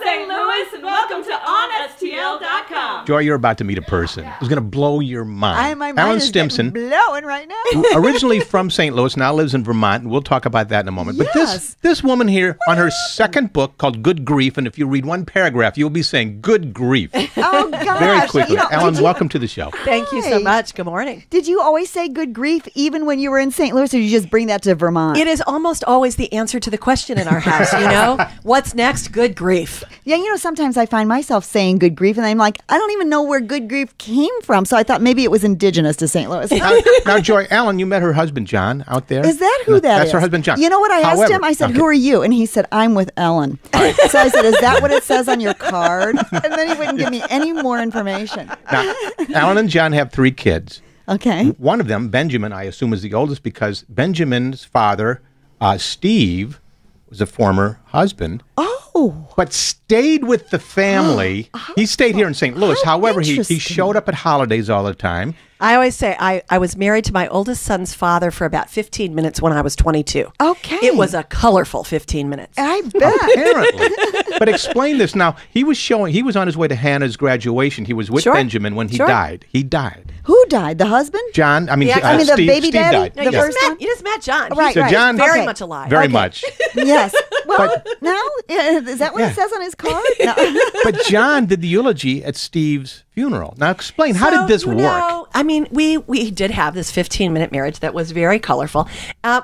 St. Louis, and welcome to OnSTL.com. Joy, you're about to meet a person who's going to blow your mind. My mind Alan is Stimson, blowing right now. originally from St. Louis, now lives in Vermont, and we'll talk about that in a moment. Yes. But this woman here, on her second book called Good Grief, and if you read one paragraph, you'll be saying good grief Oh, gosh. very quickly. You know, Alan, welcome to the show. Thank you so Hi. much. Good morning. Did you always say good grief even when you were in St. Louis, or did you just bring that to Vermont? It is almost always the answer to the question in our house, you know? What's next? Good grief. Yeah, you know, sometimes I find myself saying good grief, and I'm like, I don't even know where good grief came from. So I thought maybe it was indigenous to St. Louis. Now, Joy, Alan, you met her husband, John, out there. Is that who that is? That's her husband, John. You know what I asked him? I said, who are you? And he said, I'm with Ellen. So I said, is that what it says on your card? And then he wouldn't give me any more information. Now, Alan and John have 3 kids. Okay. One of them, Benjamin, I assume is the oldest because Benjamin's father, Steve, was a former husband. Oh. But stayed with the family. He stayed here in St. Louis. How However, he interesting. showed up at holidays all the time. I always say I was married to my oldest son's father for about 15 minutes when I was 22. Okay. It was a colorful 15 minutes. I bet. Apparently. But explain this now. He was on his way to Hannah's graduation. He was with Sure. Benjamin when he Sure. died. He died. Who died? The husband? John, I mean, Yeah, I mean, the Steve, baby Steve daddy? died. The You, Yes. first just one? met, you just met John. Right, He's So John, very Okay. much alive. very Okay. much. Yes. Well, But- now, is that what Yeah. it says on his card? No. But John did the eulogy at Steve's funeral. Now explain, how did this you work? know, I mean, we did have this 15-minute marriage that was very colorful.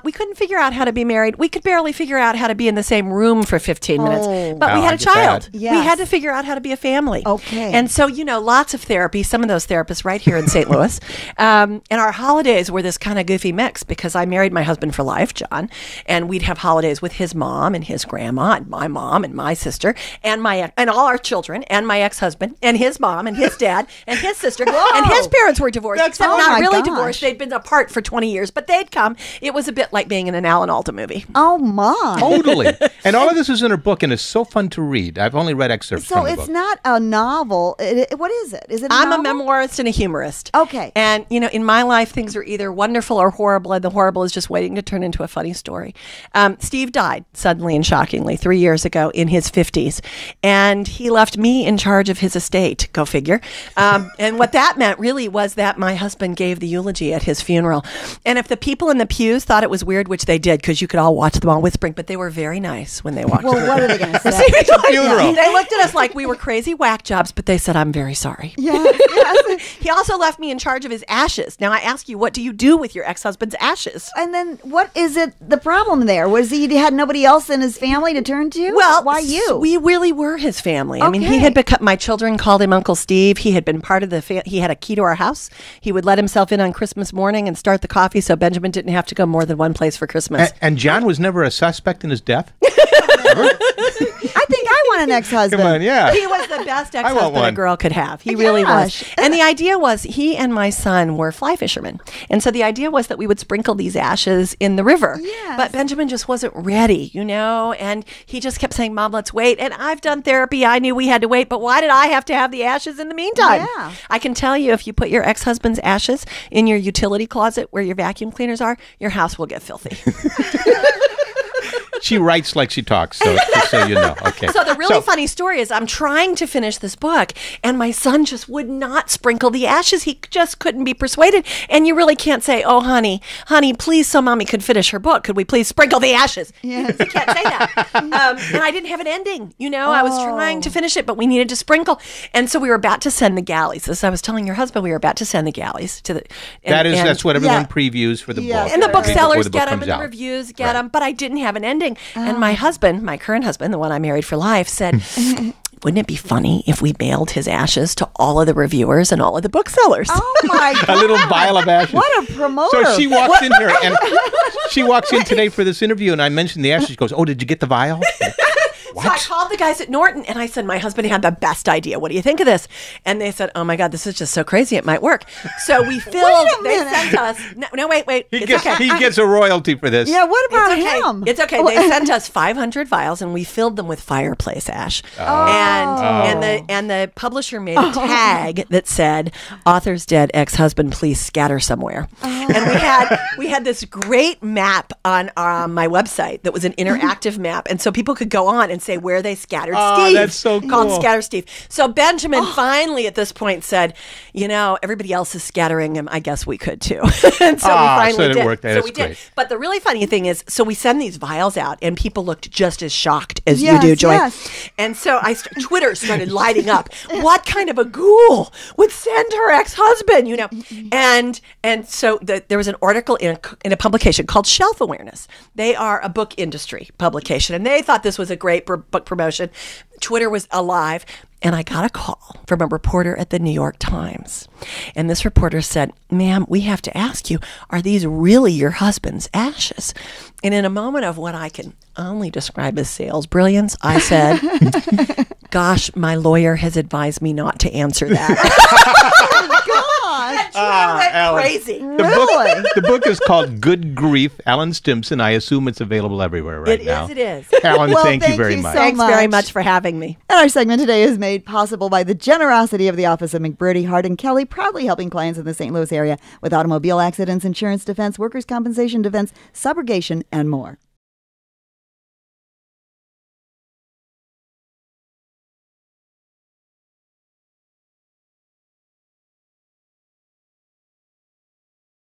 We couldn't figure out how to be married. We could barely figure out how to be in the same room for 15 minutes. But Oh, we I had a get that. child. Yes. We had to figure out how to be a family. Okay. And so, you know, lots of therapy, some of those therapists right here in St. Louis. And our holidays were this kind of goofy mix because I married my husband for life, John, and we'd have holidays with his mom and his grandma and my mom and my sister and all our children and my ex-husband and his mom and his dad and his sister. And his parents were divorced, except oh not my really gosh. divorced. They'd been apart for 20 years, but they'd come. It was a bit like being in an Alan Alda movie. Oh, my. Totally. And all of this is in her book, and it's so fun to read. I've only read excerpts So from the it's book. not a novel. What is it? Is it I'm a novel? memoirist and a humorist. Okay. And, you know, in my life, things are either wonderful or horrible, and the horrible is just waiting to turn into a funny story. Steve died suddenly and shockingly 3 years ago in his 50s, and he left me in charge of his estate, go figure. And what that meant really was that my husband gave the eulogy at his funeral. And if the people in the pews thought it was weird, which they did, because you could all watch them all whispering, but they were very nice when they walked Well, through. what are they going to say? It's a funeral. They looked at us like we were crazy whack jobs, but they said, I'm very sorry. Yes. He also left me in charge of his ashes. Now I ask you, what do you do with your ex-husband's ashes? And then what is it, the problem there? Was he had nobody else in his family to turn to? Well, why you? We really were his family. I mean, he Okay. had become, my children called him Uncle Steve. He had been part of he had a key to our house. He would let himself in on Christmas morning and start the coffee so Benjamin didn't have to go more than one place for Christmas. And John was never a suspect in his death? I think I want an ex-husband. Come on, yeah. He was the best want ex-husband a one. girl could have. He really was. Gosh. And the idea was he and my son were fly fishermen. And so the idea was that we would sprinkle these ashes in the river. Yes. But Benjamin just wasn't ready, you know, and he just kept saying, Mom, let's wait. And I've done therapy. I knew we had to wait, but why did I have to have the ashes in the meantime? Yeah. I can tell you, if you put your ex-husband's ashes in your utility closet where your vacuum cleaners are, your house will get filthy. She writes like she talks, so just so you know. Okay. So the really funny story is I'm trying to finish this book, and my son just would not sprinkle the ashes. He just couldn't be persuaded. And you really can't say, oh, honey, please, so Mommy could finish her book. Could we please sprinkle the ashes? Yes. You can't say that. And I didn't have an ending. You know, I was trying to finish it, but we needed to sprinkle. And so we were about to send the galleys. As I was telling your husband, we were about to send the galleys to the. That's what everyone Yeah. previews for the Yes. book. And the before booksellers the book get them, comes and the out. reviews get them, but I didn't have an ending. And my husband, my current husband, the one I married for life, said, wouldn't it be funny if we mailed his ashes to all of the reviewers and all of the booksellers? Oh, my God. A little vial of ashes. What a promoter. So she walks in here, and she walks in today for this interview, and I mentioned the ashes. She goes, "Oh, did you get the vial?" So I called the guys at Norton and I said, my husband had the best idea. What do you think of this? And they said, oh my God, this is just so crazy. It might work. So we filled, they sent us, no, wait. He It's gets okay. he gets a royalty for this. Yeah, what about It's okay. him? It's okay. They sent us 500 vials, and we filled them with fireplace ash. And the publisher made a tag that said, "Author's dead, ex-husband, please scatter somewhere." And we had this great map on my website that was an interactive map, and so people could go on and say where they scattered Oh, Steve. that's so Called cool. Scatter Steve. So Benjamin finally at this point said, everybody else is scattering him. I guess we could too. And so we finally so it did. worked. So That's we did. great. But the really funny thing is, so we send these vials out, and people looked just as shocked as Yes, you do, Joy. yes. And so Twitter started lighting up. What kind of a ghoul would send her ex-husband? And so there was an article in a publication called Shelf Awareness. They are a book industry publication, and they thought this was a great book promotion. Twitter was alive, and I got a call from a reporter at the New York Times. And this reporter said, "Ma'am, we have to ask you, are these really your husband's ashes?" And in a moment of what I can only describe as sales brilliance, I said, "Gosh, my lawyer has advised me not to answer that." God. Went Ellen. crazy. Really? The book is called Good Grief, Alan Stimson. I assume it's available everywhere right now. It is. Alan, Well, thank you thank very you much. so Thanks very much. much for having me. And our segment today is made possible by the generosity of the Office of McBurdy, Hart, and Kelly, proudly helping clients in the St. Louis area with automobile accidents, insurance defense, workers' compensation defense, subrogation, and more.